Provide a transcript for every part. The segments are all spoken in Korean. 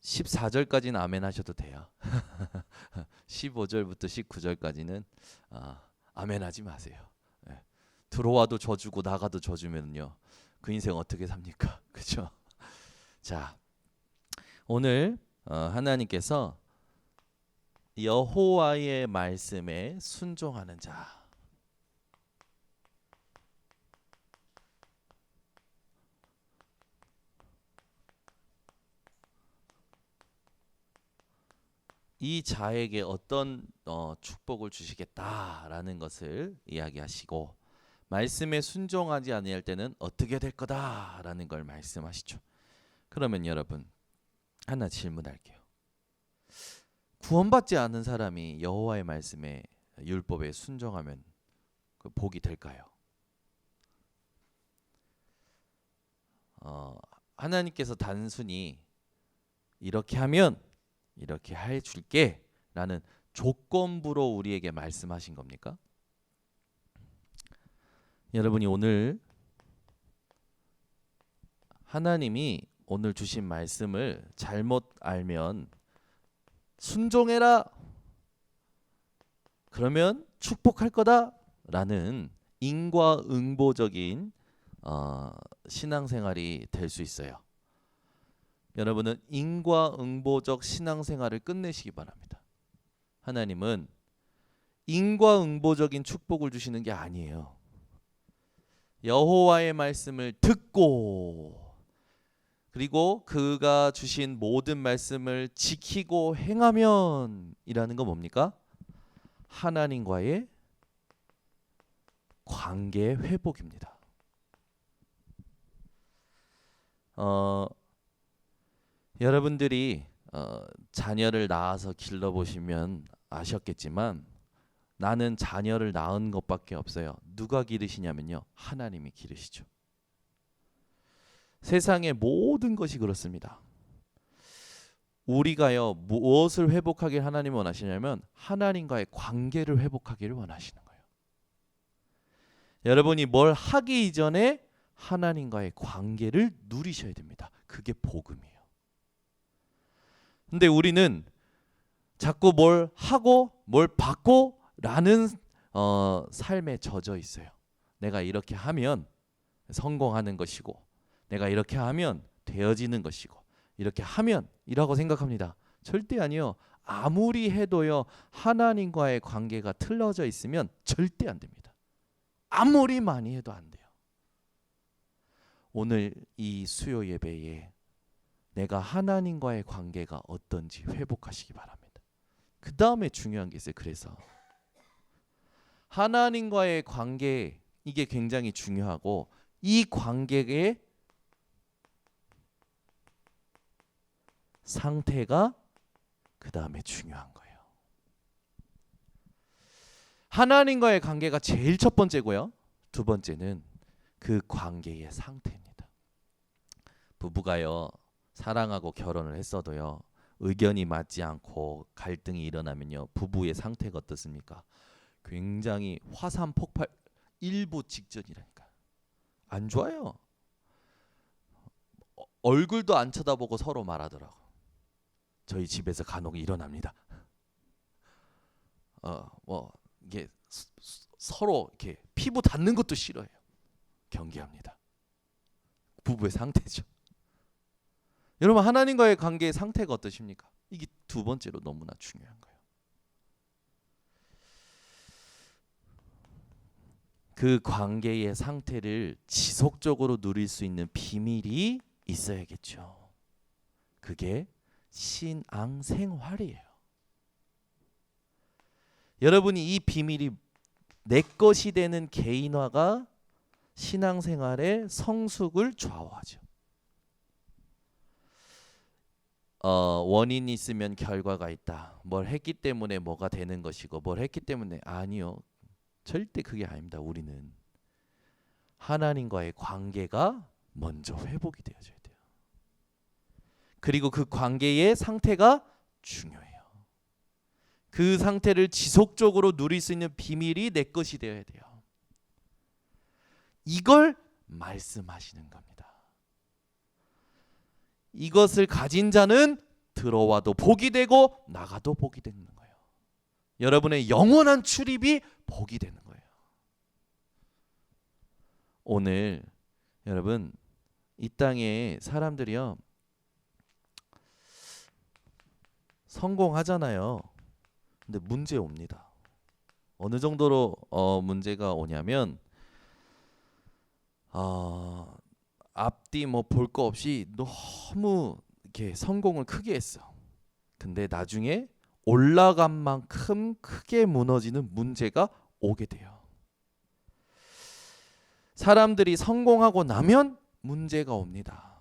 14절까지는 아멘 하셔도 돼요. 15절부터 19절까지는 아멘 하지 마세요. 예. 들어와도 져주고 나가도 져주면요, 그 인생 어떻게 삽니까? 그렇죠? 자, 오늘 하나님께서 여호와의 말씀에 순종하는 자, 이 자에게 어떤 축복을 주시겠다라는 것을 이야기하시고, 말씀에 순종하지 아니할 때는 어떻게 될 거다라는 걸 말씀하시죠. 그러면 여러분, 하나 질문할게요. 구원받지 않은 사람이 여호와의 말씀에, 율법에 순종하면 그 복이 될까요? 하나님께서 단순히 이렇게 하면 이렇게 해줄게 라는 조건부로 우리에게 말씀하신 겁니까? 여러분이 오늘 하나님이 오늘 주신 말씀을 잘못 알면 순종해라, 그러면 축복할 거다 라는 인과응보적인 신앙생활이 될 수 있어요. 여러분은 인과응보적 신앙생활을 끝내시기 바랍니다. 하나님은 인과응보적인 축복을 주시는 게 아니에요. 여호와의 말씀을 듣고, 그리고 그가 주신 모든 말씀을 지키고 행하면 이라는 건 뭡니까? 하나님과의 관계 회복입니다. 여러분들이 자녀를 낳아서 길러보시면 아셨겠지만, 나는 자녀를 낳은 것밖에 없어요. 누가 기르시냐면요, 하나님이 기르시죠. 세상의 모든 것이 그렇습니다. 우리가요, 무엇을 회복하길 하나님이 원하시냐면 하나님과의 관계를 회복하기를 원하시는 거예요. 여러분이 뭘 하기 이전에 하나님과의 관계를 누리셔야 됩니다. 그게 복음이에요. 근데 우리는 자꾸 뭘 하고 뭘 받고 라는 삶에 젖어 있어요. 내가 이렇게 하면 성공하는 것이고, 내가 이렇게 하면 되어지는 것이고, 이렇게 하면 이라고 생각합니다. 절대 아니요. 아무리 해도요, 하나님과의 관계가 틀어져 있으면 절대 안 됩니다. 아무리 많이 해도 안 돼요. 오늘 이 수요 예배에 내가 하나님과의 관계가 어떤지 회복하시기 바랍니다. 그 다음에 중요한 게 있어요. 그래서 하나님과의 관계, 이게 굉장히 중요하고, 이 관계의 상태가 그 다음에 중요한 거예요. 하나님과의 관계가 제일 첫 번째고요. 두 번째는 그 관계의 상태입니다. 부부가요, 사랑하고 결혼을 했어도요, 의견이 맞지 않고 갈등이 일어나면요, 부부의 상태가 어떻습니까? 굉장히 화산 폭발 일보 직전이라니까. 안 좋아요. 얼굴도 안 쳐다보고 서로 말하더라고. 저희 집에서 간혹 일어납니다. 이게 서로 이렇게 피부 닿는 것도 싫어해요. 경계합니다. 부부의 상태죠. 여러분, 하나님과의 관계의 상태가 어떠십니까? 이게 두 번째로 너무나 중요한 거예요. 그 관계의 상태를 지속적으로 누릴 수 있는 비밀이 있어야겠죠. 그게 신앙생활이에요. 여러분이 이 비밀이 내 것이 되는 개인화가 신앙생활의 성숙을 좌우하죠. 원인이 있으면 결과가 있다. 뭘 했기 때문에 뭐가 되는 것이고, 뭘 했기 때문에, 아니요. 절대 그게 아닙니다. 우리는 하나님과의 관계가 먼저 회복이 되어져야 돼요. 그리고 그 관계의 상태가 중요해요. 그 상태를 지속적으로 누릴 수 있는 비밀이 내 것이 되어야 돼요. 이걸 말씀하시는 겁니다. 이것을 가진 자는 들어와도 복이 되고 나가도 복이 되는 거예요. 여러분의 영원한 출입이 복이 되는 거예요. 오늘 여러분 이 땅에 사람들이요 성공하잖아요. 근데 문제 옵니다. 어느 정도로 문제가 오냐면 앞뒤 뭐 볼 거 없이 너무 이렇게 성공을 크게 했어. 근데 나중에 올라간 만큼 크게 무너지는 문제가 오게 돼요. 사람들이 성공하고 나면 문제가 옵니다.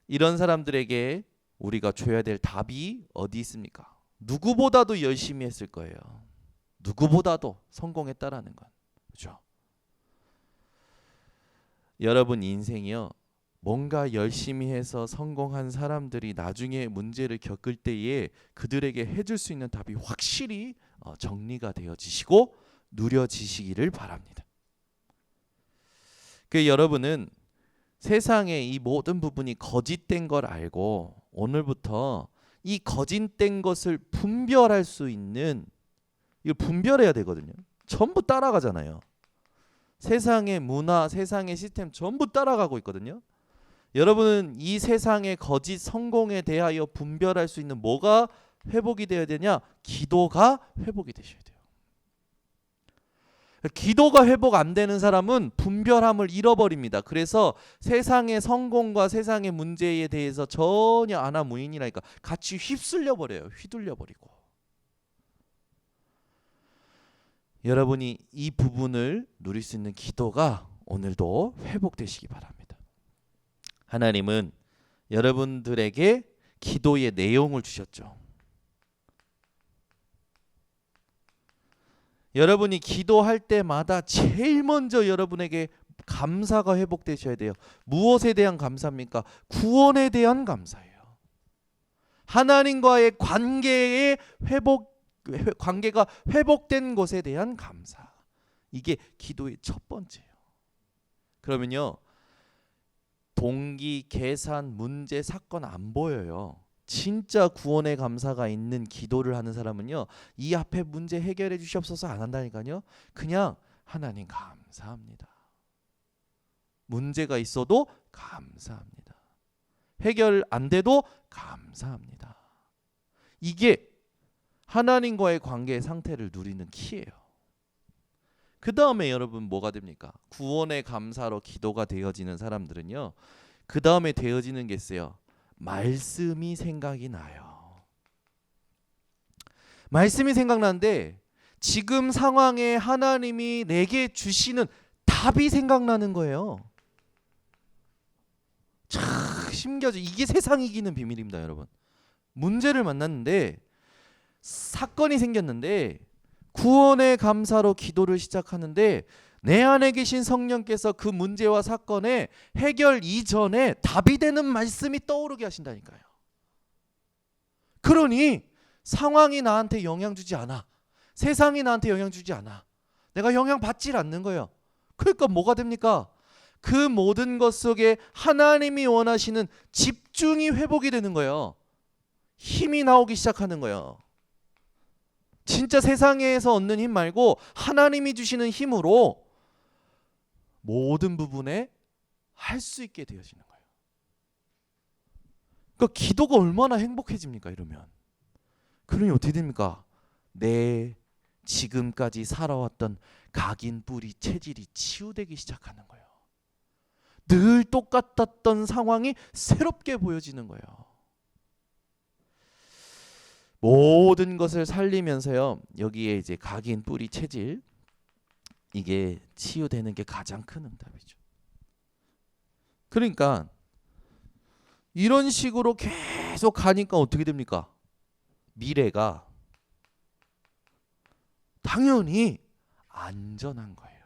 이런 사람들에게 우리가 줘야 될 답이 어디 있습니까? 누구보다도 열심히 했을 거예요. 누구보다도 성공했다라는 건. 그렇죠? 여러분 인생이요. 뭔가 열심히 해서 성공한 사람들이 나중에 문제를 겪을 때에 그들에게 해줄 수 있는 답이 확실히 정리가 되어지시고 누려지시기를 바랍니다. 그 여러분은 세상의 이 모든 부분이 거짓된 걸 알고 오늘부터 이 거짓된 것을 분별할 수 있는 이걸 분별해야 되거든요. 전부 따라가잖아요. 세상의 문화, 세상의 시스템 전부 따라가고 있거든요. 여러분은 이 세상의 거짓 성공에 대하여 분별할 수 있는 뭐가 회복이 되어야 되냐? 기도가 회복이 되셔야 돼요. 기도가 회복 안 되는 사람은 분별함을 잃어버립니다. 그래서 세상의 성공과 세상의 문제에 대해서 전혀 아나무인이라니까 같이 휩쓸려 버려요. 휘둘려 버리고. 여러분이 이 부분을 누릴 수 있는 기도가 오늘도 회복되시기 바랍니다. 하나님은 여러분들에게 기도의 내용을 주셨죠. 여러분이 기도할 때마다 제일 먼저 여러분에게 감사가 회복되셔야 돼요. 무엇에 대한 감사입니까? 구원에 대한 감사예요. 하나님과의 관계가 회복된 것에 대한 감사. 이게 기도의 첫 번째예요. 그러면요. 동기, 계산, 문제, 사건 안 보여요. 진짜 구원의 감사가 있는 기도를 하는 사람은요. 이 앞에 문제 해결해 주시옵소서 안 한다니까요. 그냥 하나님 감사합니다. 문제가 있어도 감사합니다. 해결 안 돼도 감사합니다. 이게 하나님과의 관계의 상태를 누리는 키예요. 그 다음에 여러분 뭐가 됩니까? 구원의 감사로 기도가 되어지는 사람들은요. 그 다음에 되어지는 게 있어요. 말씀이 생각이 나요. 말씀이 생각나는데 지금 상황에 하나님이 내게 주시는 답이 생각나는 거예요. 참 신기하죠. 이게 세상 이기는 비밀입니다, 여러분. 문제를 만났는데 사건이 생겼는데 구원의 감사로 기도를 시작하는데 내 안에 계신 성령께서 그 문제와 사건의 해결 이전에 답이 되는 말씀이 떠오르게 하신다니까요. 그러니 상황이 나한테 영향 주지 않아. 세상이 나한테 영향 주지 않아. 내가 영향 받질 않는 거예요. 그러니까 뭐가 됩니까? 그 모든 것 속에 하나님이 원하시는 집중이 회복이 되는 거예요. 힘이 나오기 시작하는 거예요. 진짜 세상에서 얻는 힘 말고 하나님이 주시는 힘으로 모든 부분에 할 수 있게 되어지는 거예요. 그러니까 기도가 얼마나 행복해집니까? 이러면. 그러니 어떻게 됩니까? 내 지금까지 살아왔던 각인 뿌리 체질이 치유되기 시작하는 거예요. 늘 똑같았던 상황이 새롭게 보여지는 거예요. 모든 것을 살리면서요. 여기에 이제 각인 뿌리 체질 이게 치유되는 게 가장 큰 응답이죠. 그러니까 이런 식으로 계속 가니까 어떻게 됩니까? 미래가 당연히 안전한 거예요.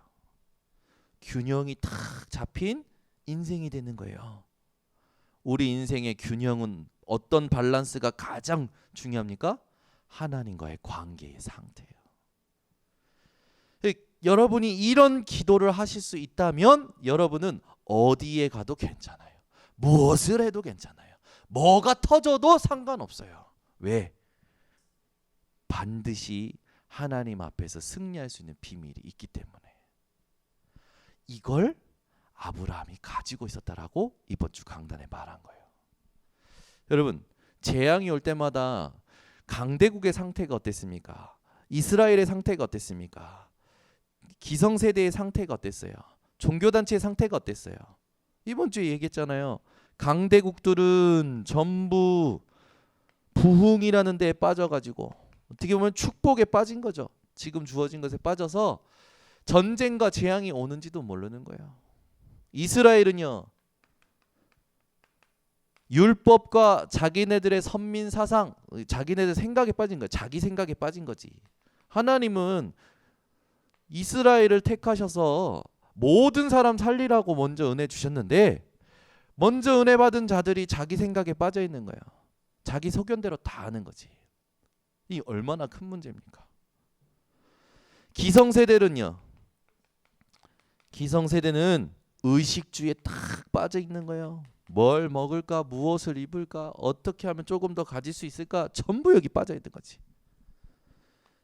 균형이 탁 잡힌 인생이 되는 거예요. 우리 인생의 균형은 어떤 밸런스가 가장 중요합니까? 하나님과의 관계의 상태예요. 여러분이 이런 기도를 하실 수 있다면 여러분은 어디에 가도 괜찮아요. 무엇을 해도 괜찮아요. 뭐가 터져도 상관없어요. 왜? 반드시 하나님 앞에서 승리할 수 있는 비밀이 있기 때문에. 이걸 아브라함이 가지고 있었다라고 이번 주 강단에 말한 거예요. 여러분, 재앙이 올 때마다 강대국의 상태가 어땠습니까? 이스라엘의 상태가 어땠습니까? 기성세대의 상태가 어땠어요? 종교단체의 상태가 어땠어요? 이번 주에 얘기했잖아요. 강대국들은 전부 부흥이라는 데에 빠져가지고 어떻게 보면 축복에 빠진 거죠. 지금 주어진 것에 빠져서 전쟁과 재앙이 오는지도 모르는 거예요. 이스라엘은요, 율법과 자기네들의 선민 사상, 자기네들 생각에 빠진 거예요. 자기 생각에 빠진 거지. 하나님은 이스라엘을 택하셔서 모든 사람 살리라고 먼저 은혜 주셨는데, 먼저 은혜 받은 자들이 자기 생각에 빠져 있는 거예요. 자기 소견대로 다 하는 거지. 이 얼마나 큰 문제입니까? 기성세대는요, 기성세대는 의식주의에 딱 빠져 있는 거예요. 뭘 먹을까, 무엇을 입을까, 어떻게 하면 조금 더 가질 수 있을까, 전부 여기 빠져 있는 거지.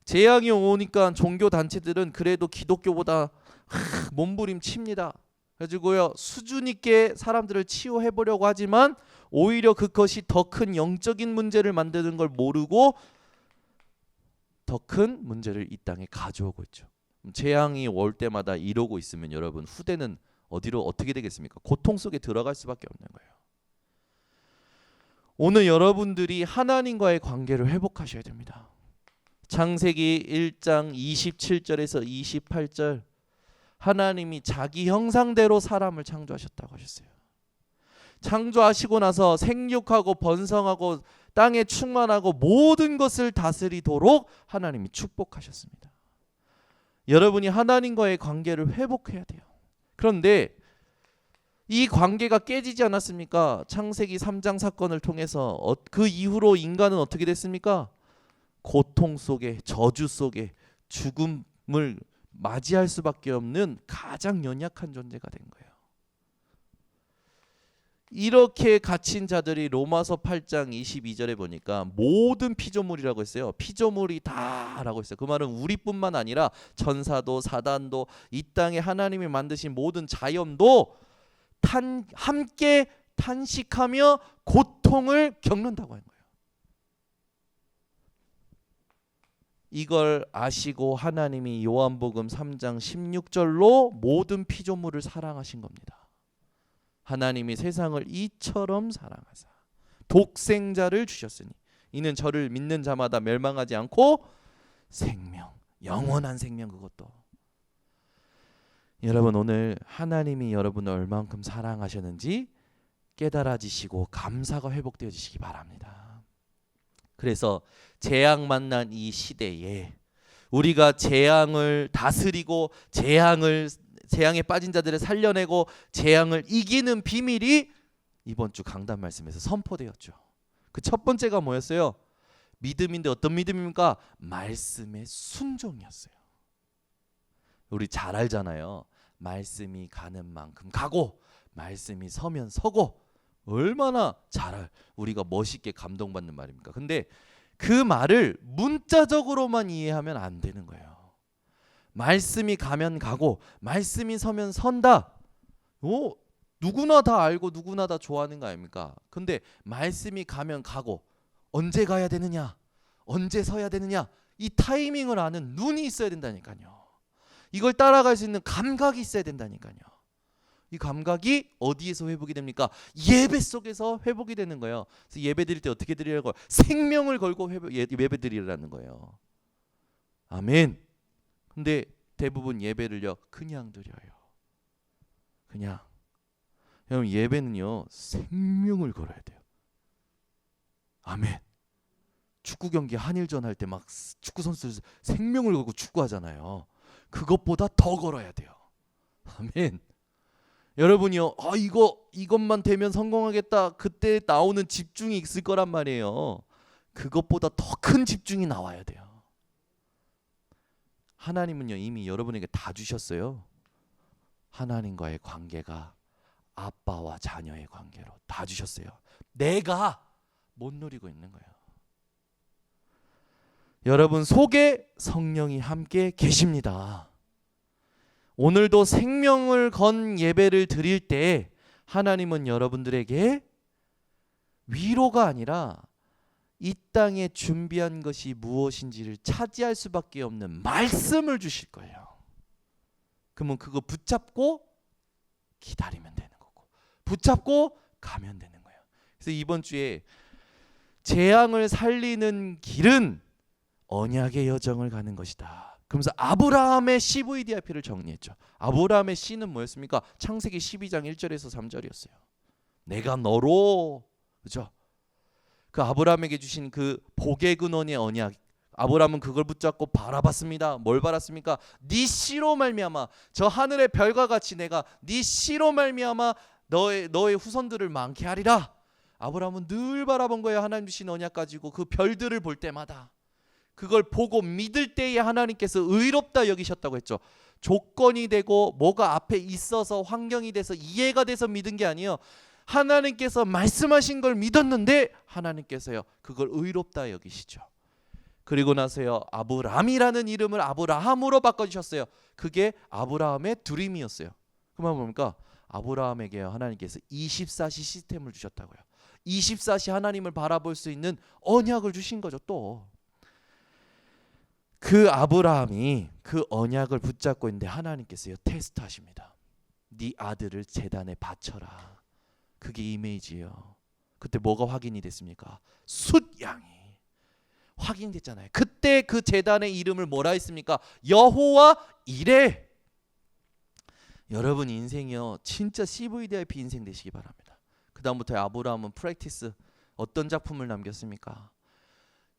재앙이 오니까 종교 단체들은 그래도 기독교보다 몸부림 칩니다. 그래가지고요, 수준 있게 사람들을 치유해 보려고 하지만 오히려 그것이 더 큰 영적인 문제를 만드는 걸 모르고 더 큰 문제를 이 땅에 가져오고 있죠. 재앙이 올 때마다 이러고 있으면 여러분, 후대는 어디로 어떻게 되겠습니까? 고통 속에 들어갈 수밖에 없는 거예요. 오늘 여러분들이 하나님과의 관계를 회복하셔야 됩니다. 창세기 1장 27절에서 28절, 하나님이 자기 형상대로 사람을 창조하셨다고 하셨어요. 창조하시고 나서 생육하고 번성하고 땅에 충만하고 모든 것을 다스리도록 하나님이 축복하셨습니다. 여러분이 하나님과의 관계를 회복해야 돼요. 그런데 이 관계가 깨지지 않았습니까? 창세기 3장 사건을 통해서 그 이후로 인간은 어떻게 됐습니까? 고통 속에, 저주 속에 죽음을 맞이할 수밖에 없는 가장 연약한 존재가 된 거예요. 이렇게 갇힌 자들이 로마서 8장 22절에 보니까 모든 피조물이라고 했어요. 피조물이 다라고 했어요. 그 말은 우리뿐만 아니라 천사도 사단도 이 땅에 하나님이 만드신 모든 자연도 함께 탄식하며 고통을 겪는다고 하는 거예요. 이걸 아시고 하나님이 요한복음 3장 16절로 모든 피조물을 사랑하신 겁니다. 하나님이 세상을 이처럼 사랑하사 독생자를 주셨으니 이는 저를 믿는 자마다 멸망하지 않고 생명, 영원한 생명, 그것도. 여러분, 오늘 하나님이 여러분을 얼만큼 사랑하셨는지 깨달아지시고 감사가 회복되어지시기 바랍니다. 그래서 재앙 만난 이 시대에 우리가 재앙을 다스리고 재앙에 빠진 자들을 살려내고 재앙을 이기는 비밀이 이번 주 강단 말씀에서 선포되었죠. 그 첫 번째가 뭐였어요? 믿음인데 어떤 믿음입니까? 말씀의 순종이었어요. 우리 잘 알잖아요. 말씀이 가는 만큼 가고 말씀이 서면 서고. 얼마나 우리가 멋있게 감동받는 말입니까? 근데 그 말을 문자적으로만 이해하면 안 되는 거예요. 말씀이 가면 가고 말씀이 서면 선다. 누구나 다 알고 누구나 다 좋아하는 거 아닙니까? 근데 말씀이 가면 가고 언제 가야 되느냐, 언제 서야 되느냐, 이 타이밍을 아는 눈이 있어야 된다니까요. 이걸 따라갈 수 있는 감각이 있어야 된다니까요. 이 감각이 어디에서 회복이 됩니까? 예배 속에서 회복이 되는 거예요. 그래서 예배 드릴 때 어떻게 드리라고? 생명을 걸고 예배 드리라는 거예요. 아멘. 근데 대부분 예배를요 그냥 드려요. 그냥. 여러분, 예배는요 생명을 걸어야 돼요. 아멘. 축구 경기 한일전 할 때 막 축구 선수들 생명을 걸고 축구하잖아요. 그것보다 더 걸어야 돼요. 아멘. 여러분이요, 이것만 되면 성공하겠다. 그때 나오는 집중이 있을 거란 말이에요. 그것보다 더 큰 집중이 나와야 돼요. 하나님은요 이미 여러분에게 다 주셨어요. 하나님과의 관계가 아빠와 자녀의 관계로 다 주셨어요. 내가 못 누리고 있는 거예요. 여러분 속에 성령이 함께 계십니다. 오늘도 생명을 건 예배를 드릴 때 하나님은 여러분들에게 위로가 아니라 이 땅에 준비한 것이 무엇인지를 차지할 수밖에 없는 말씀을 주실 거예요. 그러면 그거 붙잡고 기다리면 되는 거고, 붙잡고 가면 되는 거예요. 그래서 이번 주에 재앙을 살리는 길은 언약의 여정을 가는 것이다. 그러면서 아브라함의 CVDIP를 정리했죠. 아브라함의 C는 뭐였습니까? 창세기 12장 1절에서 3절이었어요. 내가 너로, 그죠? 그 아브라함에게 주신 그 복의 근원의 언약, 아브라함은 그걸 붙잡고 바라봤습니다. 뭘 바랐습니까? 네 씨로 말미암아, 저 하늘의 별과 같이 내가 네 씨로 말미암아 너의 후손들을 많게 하리라. 아브라함은 늘 바라본 거예요. 하나님 주신 언약 가지고 그 별들을 볼 때마다 그걸 보고 믿을 때에 하나님께서 의롭다 여기셨다고 했죠. 조건이 되고 뭐가 앞에 있어서 환경이 돼서 이해가 돼서 믿은 게 아니에요. 하나님께서 말씀하신 걸 믿었는데 하나님께서요 그걸 의롭다 여기시죠. 그리고 나서요 아브람이라는 이름을 아브라함으로 바꿔주셨어요. 그게 아브라함의 드림이었어요. 그 말 뭡니까? 아브라함에게 하나님께서 24시 시스템을 주셨다고요. 24시 하나님을 바라볼 수 있는 언약을 주신 거죠. 또 그 아브라함이 그 언약을 붙잡고 있는데 하나님께서요 테스트하십니다. 네 아들을 제단에 바쳐라. 그게 이미지예요. 그때 뭐가 확인이 됐습니까? 숫양이 확인됐잖아요. 그때 그 제단의 이름을 뭐라 했습니까? 여호와 이레. 여러분 인생이요 진짜 CVDIP 인생 되시기 바랍니다. 그 다음부터 아브라함은 프랙티스 어떤 작품을 남겼습니까?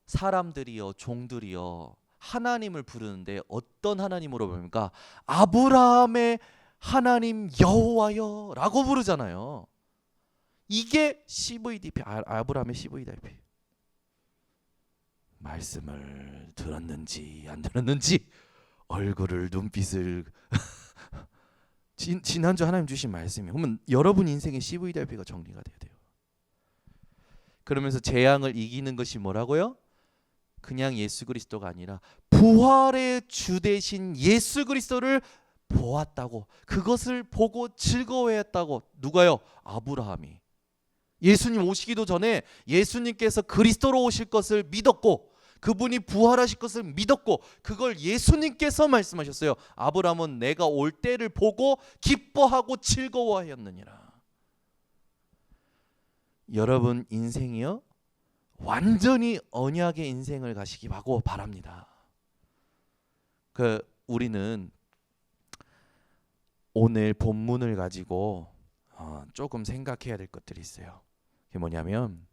사람들이요 종들이요 하나님을 부르는데 어떤 하나님으로 부릅니까? 아브라함의 하나님 여호와여 라고 부르잖아요. 이게 CVDP, 아브라함의 CVDP. 말씀을 들었는지 안 들었는지 얼굴을 눈빛을 지난주 하나님 주신 말씀이에요. 그러면 여러분 인생의 CVDP가 정리가 돼야 돼요. 그러면서 재앙을 이기는 것이 뭐라고요? 그냥 예수 그리스도가 아니라 부활의 주 되신 예수 그리스도를 보았다고, 그것을 보고 즐거워했다고. 누가요? 아브라함이. 예수님 오시기도 전에 예수님께서 그리스도로 오실 것을 믿었고 그분이 부활하실 것을 믿었고 그걸 예수님께서 말씀하셨어요. 아브라함은 내가 올 때를 보고 기뻐하고 즐거워하였느니라. 여러분 인생이요 완전히 언약의 인생을 가시기 바랍니다. 우리는 오늘 본문을 가지고 조금 생각해야 될 것들이 있어요. 그게 뭐냐면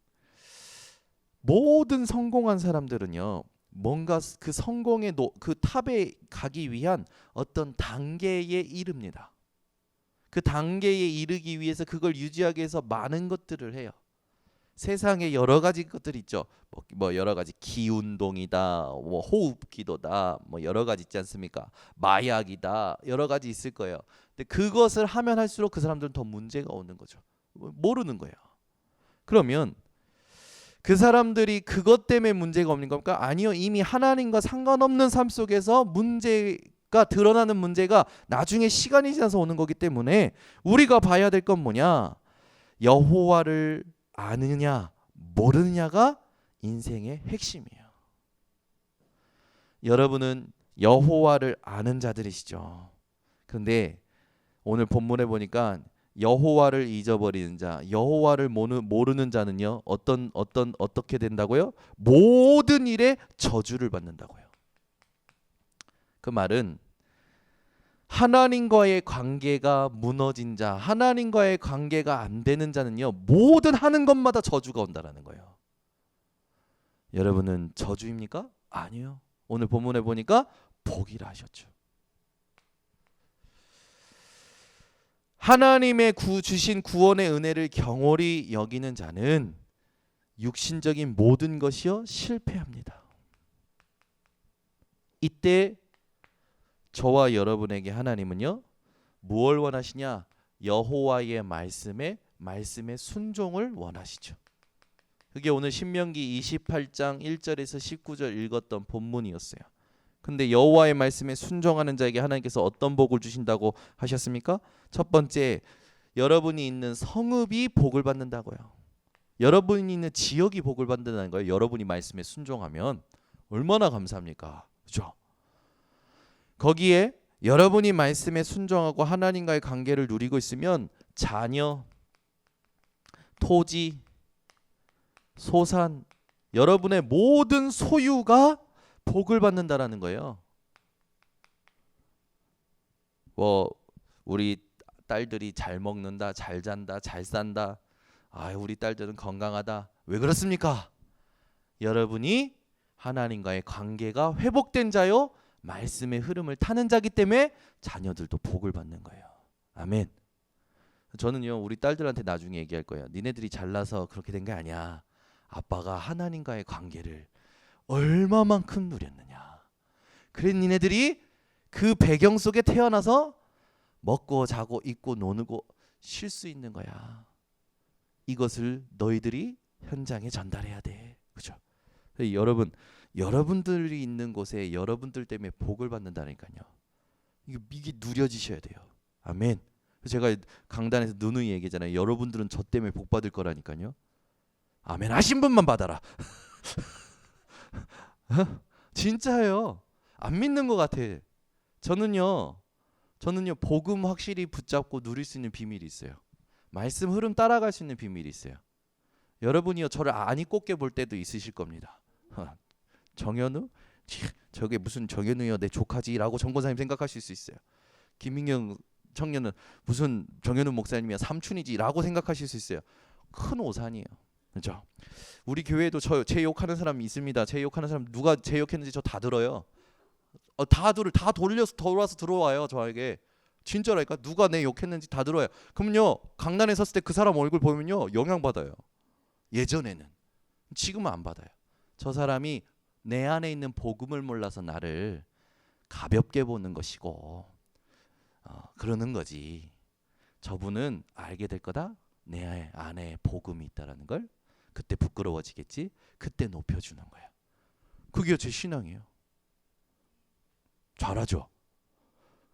모든 성공한 사람들은요 뭔가 그 성공의 그 탑에 가기 위한 어떤 단계에 이릅니다. 그 단계에 이르기 위해서 그걸 유지하기 위해서 많은 것들을 해요. 세상에 여러 가지 것들이 있죠. 뭐 여러 가지 기운동이다, 뭐 호흡기도다, 뭐 여러 가지 있지 않습니까? 마약이다, 여러 가지 있을 거예요. 근데 그것을 하면 할수록 그 사람들은 더 문제가 오는 거죠. 모르는 거예요. 그러면 그 사람들이 그것 때문에 문제가 없는 겁니까? 아니요. 이미 하나님과 상관없는 삶 속에서 문제가 드러나는 문제가 나중에 시간이 지나서 오는 거기 때문에 우리가 봐야 될 건 뭐냐? 여호와를 아느냐 모르느냐가 인생의 핵심이에요. 여러분은 여호와를 아는 자들이시죠. 그런데 오늘 본문에 보니까 여호와를 잊어버리는 자, 여호와를 모르는 자는요 어떻게 된다고요? 모든 일에 저주를 받는다고요. 그 말은 하나님과의 관계가 무너진 자, 하나님과의 관계가 안 되는 자는요 모든 하는 것마다 저주가 온다라는 거예요. 여러분은 저주입니까? 아니요. 오늘 본문에 보니까 복이라 하셨죠. 하나님의 주신 구원의 은혜를 경홀히 여기는 자는 육신적인 모든 것이요 실패합니다. 이때 저와 여러분에게 하나님은요 무엇을 원하시냐? 여호와의 말씀에 순종을 원하시죠. 그게 오늘 신명기 28장 1절에서 19절 읽었던 본문이었어요. 근데 여호와의 말씀에 순종하는 자에게 하나님께서 어떤 복을 주신다고 하셨습니까? 첫 번째, 여러분이 있는 성읍이 복을 받는다고요. 여러분이 있는 지역이 복을 받는다는 거예요. 여러분이 말씀에 순종하면 얼마나 감사합니까? 그렇죠? 거기에 여러분이 말씀에 순종하고 하나님과의 관계를 누리고 있으면 자녀, 토지, 소산, 여러분의 모든 소유가 복을 받는다라는 거예요. 뭐 우리 딸들이 잘 먹는다, 잘 잔다, 잘 산다. 아, 우리 딸들은 건강하다. 왜 그렇습니까? 여러분이 하나님과의 관계가 회복된 자요, 말씀의 흐름을 타는 자기 때문에 자녀들도 복을 받는 거예요. 아멘. 저는요, 우리 딸들한테 나중에 얘기할 거예요. 니네들이 잘나서 그렇게 된 게 아니야. 아빠가 하나님과의 관계를 얼마만큼 누렸느냐. 그래 니네들이 그 배경 속에 태어나서 먹고 자고 입고 노고 쉴 수 있는 거야. 이것을 너희들이 현장에 전달해야 돼. 그렇죠? 여러분들이 있는 곳에 여러분들 때문에 복을 받는다니까요. 이게 누려지셔야 돼요. 아멘. 제가 강단에서 누누이 얘기잖아요. 여러분들은 저 때문에 복 받을 거라니까요. 아멘 하신 분만 받아라. 진짜예요. 안 믿는 것 같아. 저는요 복음 확실히 붙잡고 누릴 수 있는 비밀이 있어요. 말씀 흐름 따라갈 수 있는 비밀이 있어요. 여러분이요 저를 안이 꼽게 볼 때도 있으실 겁니다. 정현우? 저게 무슨 정현우요 내 조카지라고 정권사님 생각하실 수 있어요. 김민경 청년은 무슨 정현우 목사님이야 삼촌이지라고 생각하실 수 있어요. 큰 오산이에요. 그렇죠? 우리 교회에도 제 욕하는 사람이 있습니다. 제 욕하는 사람 누가 제 욕했는지 저 다 들어요. 다 돌아서 들어와요 저에게. 진짜라니까. 누가 내 욕했는지 다 들어요. 그럼요 강단에 섰을 때 그 사람 얼굴 보면요 영향 받아요. 예전에는. 지금은 안 받아요. 저 사람이 내 안에 있는 복음을 몰라서 나를 가볍게 보는 것이고 그러는 거지. 저분은 알게 될 거다. 내 안에 복음이 있다라는 걸. 그때 부끄러워지겠지. 그때 높여주는 거야. 그게 제 신앙이에요. 잘하죠.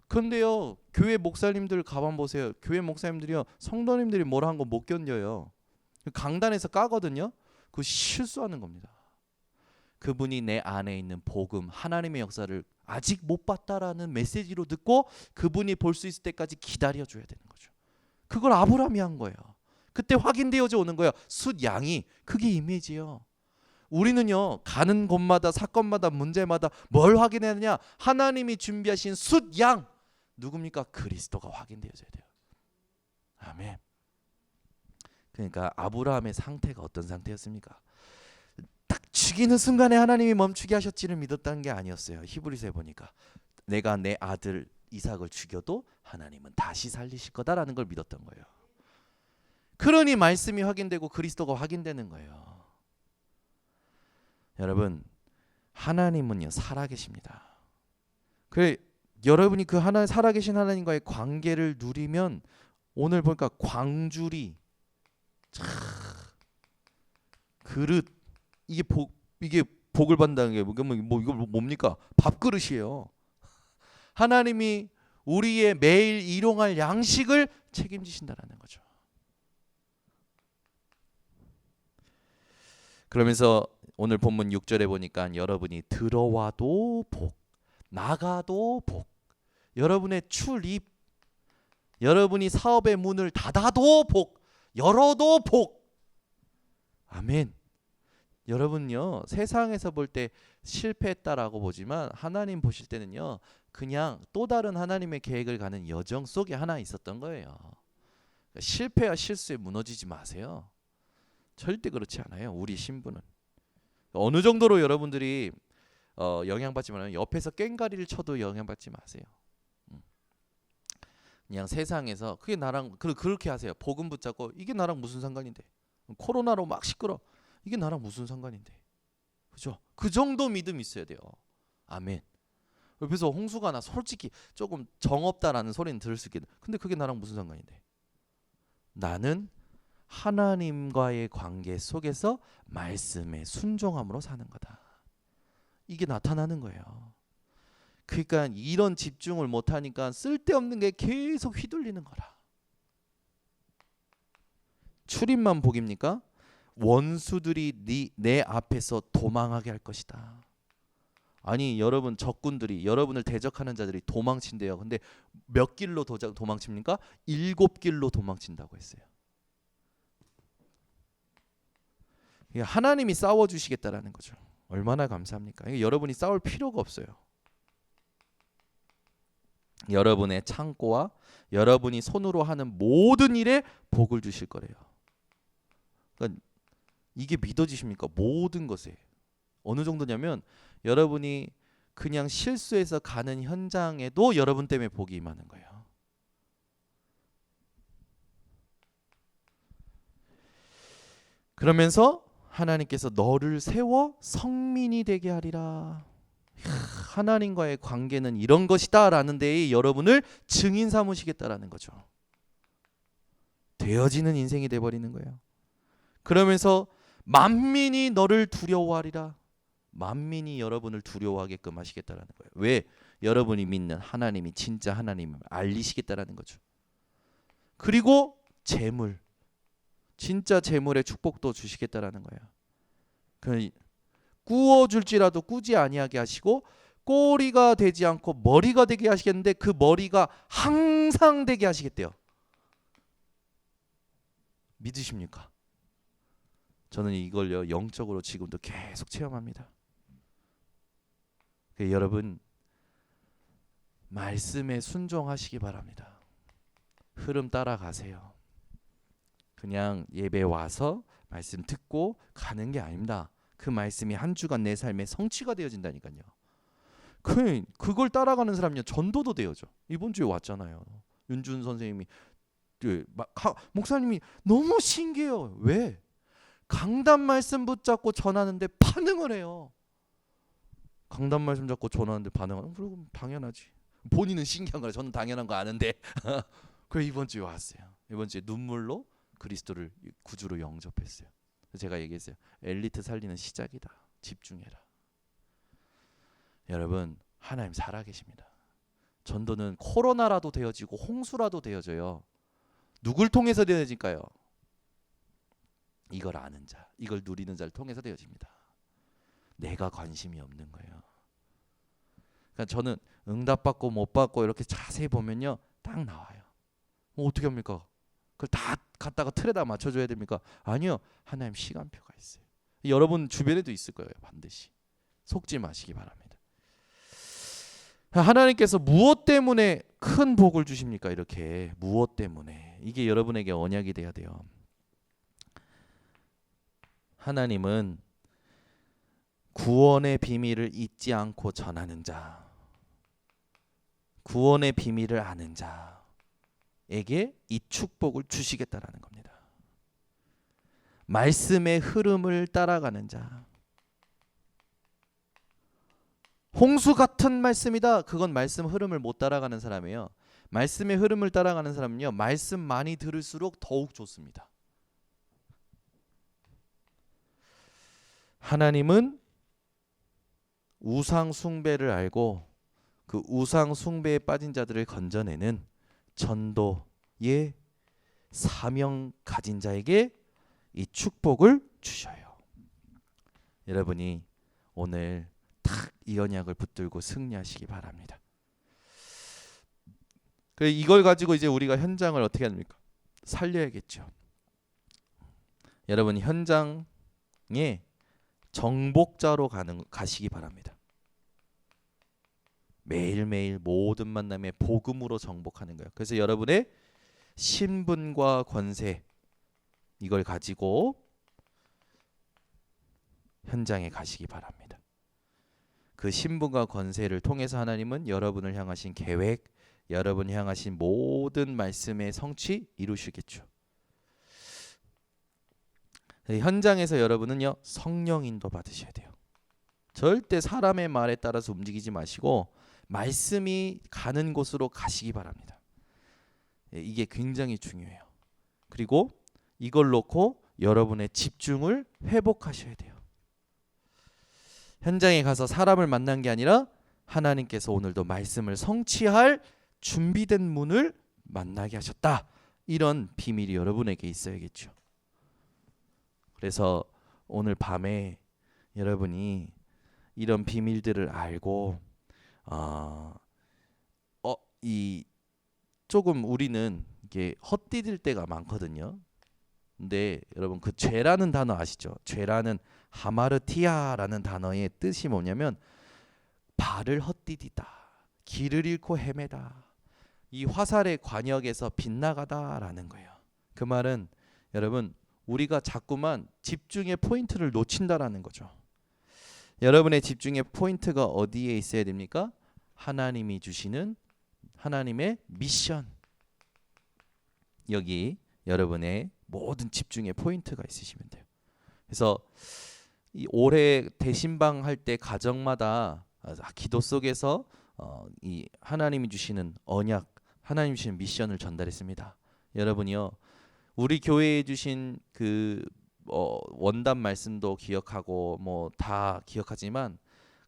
그런데요 교회 목사님들 가만 보세요. 교회 목사님들이요 성도님들이 뭐라 한 거 못 견뎌요. 강단에서 까거든요. 그거 실수하는 겁니다. 그분이 내 안에 있는 복음 하나님의 역사를 아직 못 봤다라는 메시지로 듣고 그분이 볼 수 있을 때까지 기다려줘야 되는 거죠. 그걸 아브라함이 한 거예요. 그때 확인되어져 오는 거예요. 숫 양이. 그게 이미지예요. 우리는요 가는 곳마다 사건마다 문제마다 뭘 확인해야 하느냐. 하나님이 준비하신 숫 양. 누굽니까? 그리스도가 확인되어져야 돼요. 아멘. 그러니까 아브라함의 상태가 어떤 상태였습니까? 딱 죽이는 순간에 하나님이 멈추게 하셨지를 믿었다는 게 아니었어요. 히브리서에 보니까 내가 내 아들 이삭을 죽여도 하나님은 다시 살리실 거다라는 걸 믿었던 거예요. 그러니 말씀이 확인되고 그리스도가 확인되는 거예요. 여러분 하나님은요 살아계십니다. 그래 여러분이 그 하나 살아계신 하나님과의 관계를 누리면 오늘 보니까 광주리 그릇 이게 복을 받는다는 게 이거 뭡니까? 밥그릇이에요. 하나님이 우리의 매일 일용할 양식을 책임지신다라는 거죠. 그러면서 오늘 본문 6절에 보니까 여러분이 들어와도 복, 나가도 복, 여러분의 출입, 여러분이 사업의 문을 닫아도 복, 열어도 복. 아멘. 여러분요 세상에서 볼 때 실패했다라고 보지만 하나님 보실 때는요 그냥 또 다른 하나님의 계획을 가는 여정 속에 하나 있었던 거예요. 실패와 실수에 무너지지 마세요. 절대 그렇지 않아요. 우리 신분은 어느 정도로 여러분들이 영향받지만 옆에서 꽹가리를 쳐도 영향받지 마세요. 그냥 세상에서 그게 나랑 그렇게 하세요. 복음 붙잡고 이게 나랑 무슨 상관인데. 코로나로 막 시끄러. 이게 나랑 무슨 상관인데. 그죠? 그 정도 믿음 있어야 돼요. 아멘. 옆에서 홍수가 나 솔직히 조금 정없다라는 소리는 들을 수 있겠는데 근데 그게 나랑 무슨 상관인데. 나는 하나님과의 관계 속에서 말씀에 순종함으로 사는 거다. 이게 나타나는 거예요. 그러니까 이런 집중을 못하니까 쓸데없는 게 계속 휘둘리는 거라. 출입만 복입니까? 원수들이 내 앞에서 도망하게 할 것이다. 아니 여러분 적군들이 여러분을 대적하는 자들이 도망친대요. 근데 몇 길로 도망칩니까? 7길로 도망친다고 했어요. 하나님이 싸워주시겠다라는 거죠. 얼마나 감사합니까? 여러분이 싸울 필요가 없어요. 여러분의 창고와 여러분이 손으로 하는 모든 일에 복을 주실 거래요. 그러니까 이게 믿어지십니까? 모든 것에. 어느 정도냐면 여러분이 그냥 실수해서 가는 현장에도 여러분 때문에 복이 임하는 거예요. 그러면서 하나님께서 너를 세워 성민이 되게 하리라. 하나님과의 관계는 이런 것이다 라는 데에 여러분을 증인 삼으시겠다라는 거죠. 되어지는 인생이 돼버리는 거예요. 그러면서 만민이 너를 두려워하리라. 만민이 여러분을 두려워하게끔 하시겠다라는 거예요. 왜? 여러분이 믿는 하나님이 진짜 하나님을 알리시겠다라는 거죠. 그리고 재물, 진짜 재물의 축복도 주시겠다라는 거예요. 꾸어줄지라도 꾸지 아니하게 하시고 꼬리가 되지 않고 머리가 되게 하시겠는데 그 머리가 항상 되게 하시겠대요. 믿으십니까? 저는 이걸요 영적으로 지금도 계속 체험합니다. 여러분 말씀에 순종하시기 바랍니다. 흐름 따라가세요. 그냥 예배 와서 말씀 듣고 가는 게 아닙니다. 그 말씀이 한 주간 내 삶의 성취가 되어진다니까요. 그걸 따라가는 사람요 전도도 되어져. 이번 주에 왔잖아요. 윤준 선생님이 목사님이 너무 신기해요. 왜? 강단 말씀 붙잡고 전하는데 반응을 해요. 강단 말씀 잡고 전하는데 반응하는 그럼 당연하지. 본인은 신기한 거라 저는 당연한 거 아는데. 그래 이번 주에 왔어요. 이번 주에 눈물로 그리스도를 구주로 영접했어요. 제가 얘기했어요. 엘리트 살리는 시작이다. 집중해라. 여러분 하나님 살아계십니다. 전도는 코로나라도 되어지고 홍수라도 되어져요. 누굴 통해서 되어질까요? 이걸 아는 자, 이걸 누리는 자를 통해서 되어집니다. 내가 관심이 없는 거예요. 그러니까 저는 응답받고 못 받고 이렇게 자세히 보면요 딱 나와요. 어떻게 합니까? 그걸 다 갖다가 틀에다 맞춰줘야 됩니까? 아니요. 하나님 시간표가 있어요. 여러분 주변에도 있을 거예요. 반드시. 속지 마시기 바랍니다. 하나님께서 무엇 때문에 큰 복을 주십니까? 이렇게 무엇 때문에. 이게 여러분에게 언약이 돼야 돼요. 하나님은 구원의 비밀을 잊지 않고 전하는 자, 구원의 비밀을 아는 자에게 이 축복을 주시겠다라는 겁니다. 말씀의 흐름을 따라가는 자. 홍수 같은 말씀이다. 그건 말씀 흐름을 못 따라가는 사람이에요. 말씀의 흐름을 따라가는 사람은요. 말씀 많이 들을수록 더욱 좋습니다. 하나님은 우상 숭배를 알고 그 우상 숭배에 빠진 자들을 건져내는 전도의 사명 가진 자에게 이 축복을 주셔요. 여러분이 오늘 탁 이 언약을 붙들고 승리하시기 바랍니다. 이걸 가지고 이제 우리가 현장을 어떻게 합니까? 살려야겠죠. 여러분 현장에 정복자로 가시기 바랍니다. 매일매일 모든 만남에 복음으로 정복하는 거예요. 그래서 여러분의 신분과 권세 이걸 가지고 현장에 가시기 바랍니다. 그 신분과 권세를 통해서 하나님은 여러분을 향하신 계획, 여러분을 향하신 모든 말씀의 성취 이루시겠죠. 현장에서 여러분은요 성령 인도 받으셔야 돼요. 절대 사람의 말에 따라서 움직이지 마시고 말씀이 가는 곳으로 가시기 바랍니다. 이게 굉장히 중요해요. 그리고 이걸 놓고 여러분의 집중을 회복하셔야 돼요. 현장에 가서 사람을 만난 게 아니라 하나님께서 오늘도 말씀을 성취할 준비된 문을 만나게 하셨다. 이런 비밀이 여러분에게 있어야겠죠. 그래서 오늘 밤에 여러분이 이런 비밀들을 알고 이 조금 우리는 이게 헛디딜 때가 많거든요. 근데 여러분 그 죄라는 단어 아시죠? 죄라는 하마르티아라는 단어의 뜻이 뭐냐면 발을 헛디디다, 길을 잃고 헤매다, 이 화살의 관역에서 빗나가다라는 거예요. 그 말은 여러분 우리가 자꾸만 집중의 포인트를 놓친다라는 거죠. 여러분의 집중의 포인트가 어디에 있어야 됩니까? 하나님이 주시는 하나님의 미션. 여기 여러분의 모든 집중의 포인트가 있으시면 돼요. 그래서 이 올해 대신방 할 때 가정마다 기도 속에서 이 하나님이 주시는 언약, 하나님이 주시는 미션을 전달했습니다. 여러분이요, 우리 교회에 주신 그 원단 말씀도 기억하고 뭐 다 기억하지만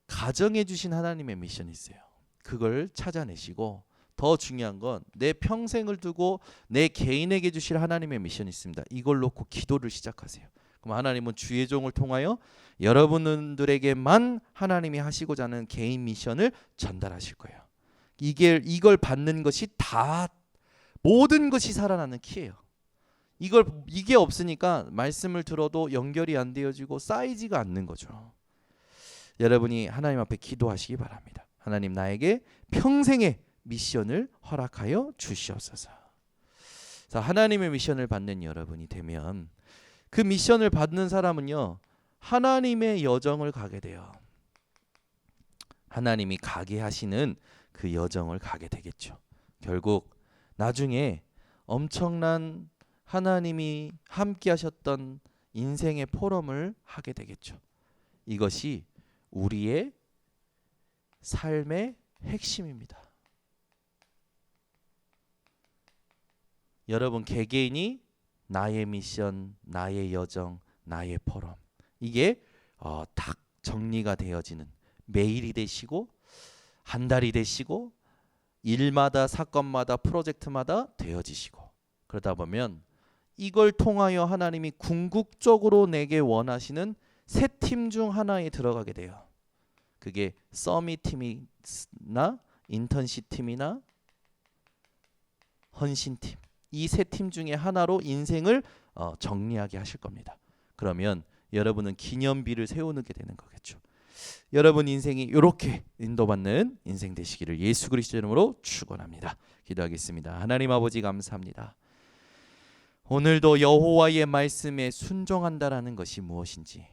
가정에 주신 하나님의 미션이 있어요. 그걸 찾아내시고 더 중요한 건 내 평생을 두고 내 개인에게 주실 하나님의 미션이 있습니다. 이걸 놓고 기도를 시작하세요. 그럼 하나님은 주의 종을 통하여 여러분들에게만 하나님이 하시고자 하는 개인 미션을 전달하실 거예요. 이걸 받는 것이 다 모든 것이 살아나는 키예요. 이게 없으니까 말씀을 들어도 연결이 안 되어지고 쌓이지가 않는 거죠. 여러분이 하나님 앞에 기도하시기 바랍니다. 하나님, 나에게 평생의 미션을 허락하여 주시옵소서. 자, 하나님의 미션을 받는 여러분이 되면 그 미션을 받는 사람은요, 하나님의 여정을 가게 돼요. 하나님이 가게 하시는 그 여정을 가게 되겠죠. 결국 나중에 엄청난 하나님이 함께 하셨던 인생의 포럼을 하게 되겠죠. 이것이 우리의 삶의 핵심입니다. 여러분 개개인이 나의 미션, 나의 여정, 나의 포럼, 이게 딱 정리가 되어지는 매일이 되시고 한 달이 되시고 일마다 사건마다 프로젝트마다 되어지시고, 그러다 보면 이걸 통하여 하나님이 궁극적으로 내게 원하시는 세 팀 중 하나에 들어가게 돼요. 그게 서밋 팀이나 인턴십 팀이나 헌신 팀, 이 세 팀 중에 하나로 인생을 정리하게 하실 겁니다. 그러면 여러분은 기념비를 세우게 되는 거겠죠. 여러분 인생이 이렇게 인도받는 인생 되시기를 예수 그리스도 이름으로 축원합니다. 기도하겠습니다. 하나님 아버지 감사합니다. 오늘도 여호와의 말씀에 순종한다라는 것이 무엇인지,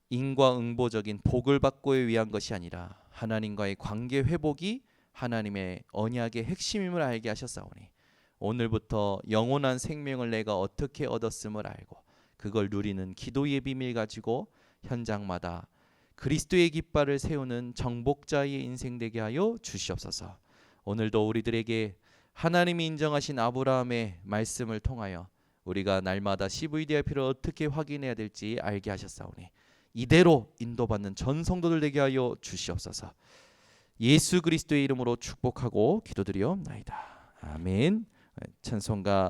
인과응보적인 복을 받고에 위한 것이 아니라 하나님과의 관계 회복이 하나님의 언약의 핵심임을 알게 하셨사오니, 오늘부터 영원한 생명을 내가 어떻게 얻었음을 알고 그걸 누리는 기도의 비밀 가지고 현장마다 그리스도의 깃발을 세우는 정복자의 인생 되게 하여 주시옵소서. 오늘도 우리들에게 하나님이 인정하신 아브라함의 말씀을 통하여 우리가 날마다 CVDIP를 어떻게 확인해야 될지 알게 하셨사오니 이대로 인도받는 전 성도들 되게 하여 주시옵소서. 예수 그리스도의 이름으로 축복하고 기도드리옵나이다. 아멘. 찬송가